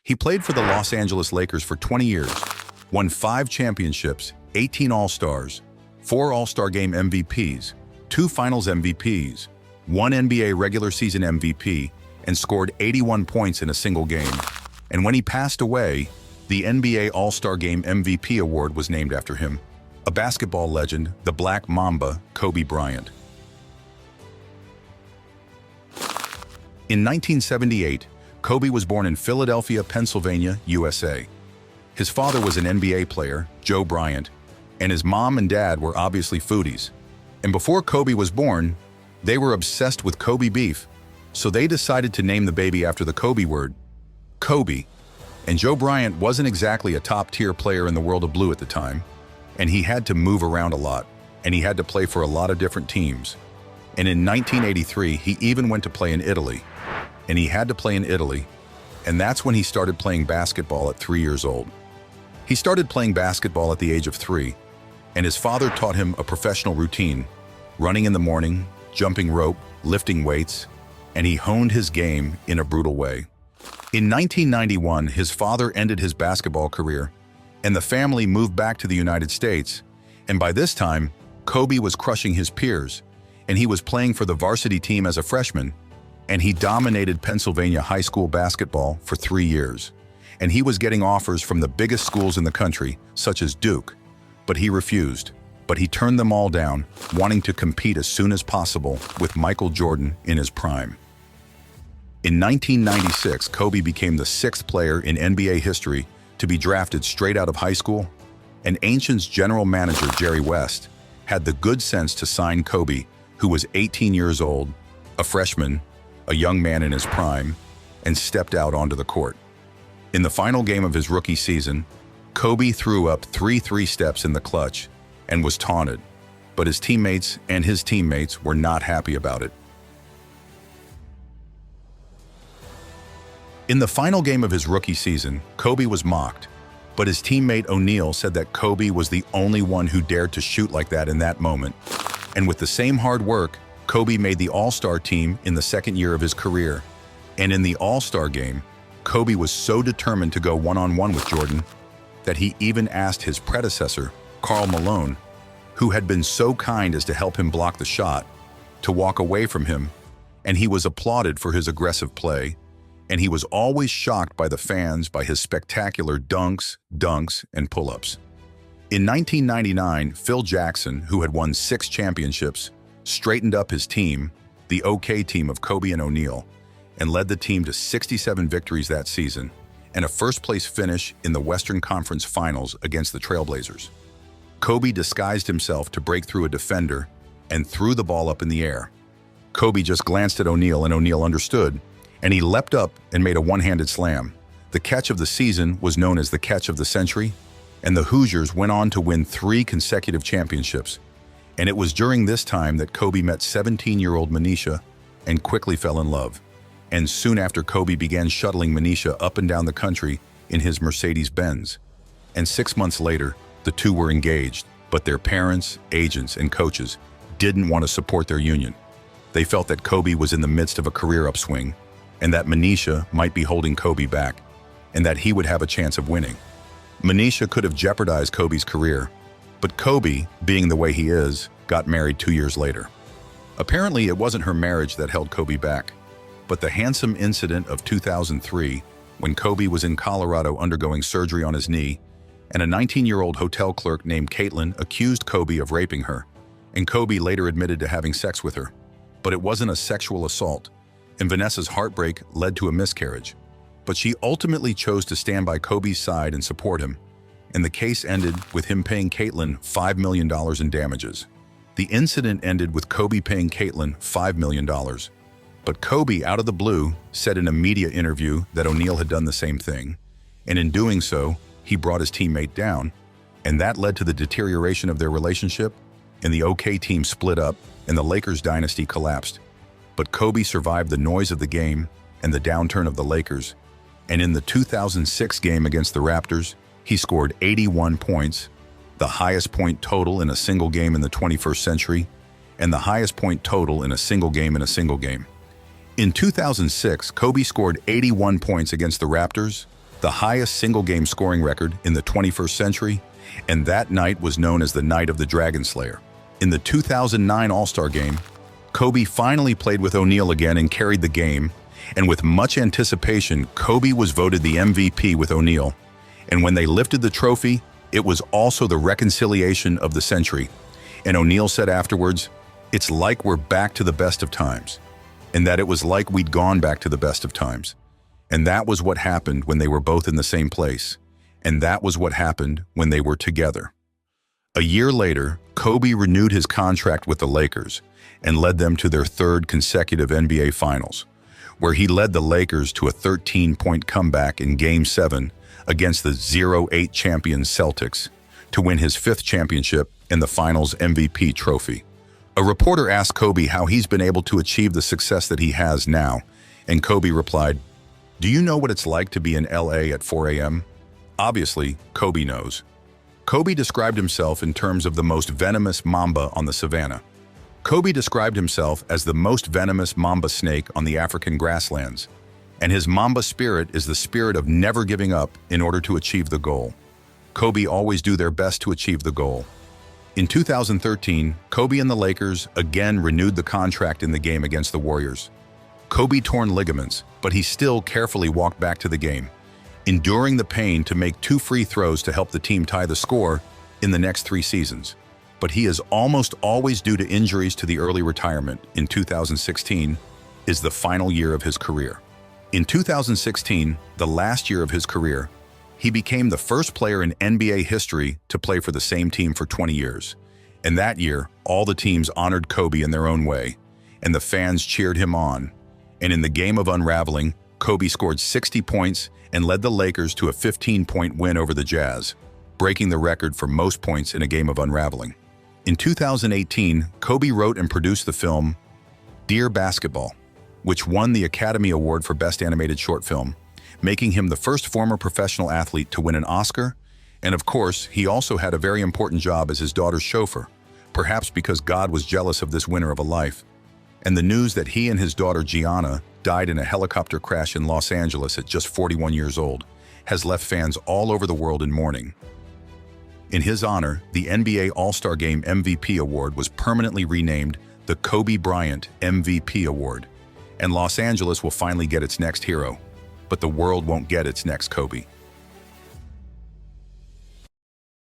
He played for the Los Angeles Lakers for 20 years, won 5 championships, 18 All-Stars, 4 All-Star Game MVPs, 2 Finals MVPs, 1 NBA regular season MVP, and scored 81 points in a single game. And when he passed away, the NBA All-Star Game MVP award was named after him. A basketball legend, the Black Mamba, Kobe Bryant. In 1978, Kobe was born in Philadelphia, Pennsylvania, USA. His father was an NBA player, Joe Bryant, and his mom and dad were obviously foodies. And before Kobe was born, they were obsessed with Kobe beef, so they decided to name the baby after the Kobe word, Kobe. And Joe Bryant wasn't exactly a top-tier player in the world of blue at the time, and he had to move around a lot, and he had to play for a lot of different teams. And in 1983, he even went to play in Italy. And he had to play in Italy, and that's when he started playing basketball at 3 years old. He started playing basketball at the age of 3, and his father taught him a professional routine, running in the morning, jumping rope, lifting weights, and he honed his game in a brutal way. In 1991, his father ended his basketball career, and the family moved back to the United States, and by this time, Kobe was crushing his peers, and he was playing for the varsity team as a freshman, and he dominated Pennsylvania high school basketball for 3 years. And he was getting offers from the biggest schools in the country, such as Duke, but he refused. But he turned them all down, wanting to compete as soon as possible with Michael Jordan in his prime. In 1996, Kobe became the 6th player in NBA history to be drafted straight out of high school, and Ancient's general manager, Jerry West, had the good sense to sign Kobe, who was 18 years old, a freshman, a young man in his prime, and stepped out onto the court. In the final game of his rookie season, Kobe threw up 3 three-steps in the clutch and was taunted, but his teammates were not happy about it. In the final game of his rookie season, Kobe was mocked, but his teammate O'Neal said that Kobe was the only one who dared to shoot like that in that moment. And with the same hard work, Kobe made the All-Star team in the 2nd year of his career. And in the All-Star game, Kobe was so determined to go one-on-one with Jordan that he even asked his predecessor, Karl Malone, who had been so kind as to help him block the shot, to walk away from him, and he was applauded for his aggressive play, and he was always shocked by the fans by his spectacular dunks, and pull-ups. In 1999, Phil Jackson, who had won 6 championships, straightened up his team, the OK team of Kobe and O'Neal, and led the team to 67 victories that season and a first-place finish in the Western Conference Finals against the Trailblazers. Kobe disguised himself to break through a defender and threw the ball up in the air. Kobe just glanced at O'Neal, and O'Neal understood, and he leapt up and made a one-handed slam. The catch of the season was known as the catch of the century, and the Hoosiers went on to win 3 consecutive championships. And it was during this time that Kobe met 17-year-old Manisha and quickly fell in love. And soon after, Kobe began shuttling Manisha up and down the country in his Mercedes-Benz. And 6 months later, the two were engaged, but their parents, agents, and coaches didn't want to support their union. They felt that Kobe was in the midst of a career upswing, and that Manisha might be holding Kobe back, and that he would have a chance of winning. Manisha could have jeopardized Kobe's career, but Kobe, being the way he is, got married 2 years later. Apparently, it wasn't her marriage that held Kobe back, but the handsome incident of 2003, when Kobe was in Colorado undergoing surgery on his knee, and a 19-year-old hotel clerk named Caitlin accused Kobe of raping her, and Kobe later admitted to having sex with her. But it wasn't a sexual assault, and Vanessa's heartbreak led to a miscarriage. But she ultimately chose to stand by Kobe's side and support him, and the case ended with him paying Caitlin $5 million in damages. The incident ended with Kobe paying Caitlin $5 million. But Kobe, out of the blue, said in a media interview that O'Neal had done the same thing, and in doing so, he brought his teammate down, and that led to the deterioration of their relationship, and the OK team split up, and the Lakers dynasty collapsed. But Kobe survived the noise of the game and the downturn of the Lakers, and in the 2006 game against the Raptors, he scored 81 points, the highest point total in a single game in the 21st century, and the highest point total in a single game in a single game. In 2006, Kobe scored 81 points against the Raptors, the highest single-game scoring record in the 21st century, and that night was known as the Night of the Dragon Slayer. In the 2009 All-Star Game, Kobe finally played with O'Neal again and carried the game, and with much anticipation, Kobe was voted the MVP with O'Neal. And when they lifted the trophy, it was also the reconciliation of the century. And O'Neal said afterwards, "It's like we're back to the best of times," and that it was like we'd gone back to the best of times. And that was what happened when they were both in the same place. And that was what happened when they were together. A year later, Kobe renewed his contract with the Lakers and led them to their third consecutive NBA Finals, where he led the Lakers to a 13-point comeback in Game 7 against the 0-8 champions Celtics to win his fifth championship and the Finals MVP trophy. A reporter asked Kobe how he's been able to achieve the success that he has now, and Kobe replied, "Do you know what it's like to be in LA at 4 a.m.? Obviously, Kobe knows. Kobe described himself in terms of the most venomous mamba on the savannah. Kobe described himself as the most venomous mamba snake on the African grasslands, and his mamba spirit is the spirit of never giving up in order to achieve the goal. Kobe always do their best to achieve the goal." In 2013, Kobe and the Lakers again renewed the contract in the game against the Warriors. Kobe torn ligaments, but he still carefully walked back to the game, enduring the pain to make 2 free throws to help the team tie the score in the next 3 seasons. But he is almost always due to injuries to the early retirement. In 2016 is the final year of his career. In 2016, the last year of his career, he became the first player in NBA history to play for the same team for 20 years. And that year, all the teams honored Kobe in their own way, and the fans cheered him on. And in the game of unraveling, Kobe scored 60 points and led the Lakers to a 15-point win over the Jazz, breaking the record for most points in a game of unraveling. In 2018, Kobe wrote and produced the film Dear Basketball, which won the Academy Award for Best Animated Short Film, making him the first former professional athlete to win an Oscar. And of course, he also had a very important job as his daughter's chauffeur, perhaps because God was jealous of this winner of a life. And the news that he and his daughter Gianna died in a helicopter crash in Los Angeles at just 41 years old has left fans all over the world in mourning. In his honor, the NBA All-Star Game MVP award was permanently renamed the Kobe Bryant MVP Award, and Los Angeles will finally get its next hero, but the world won't get its next Kobe.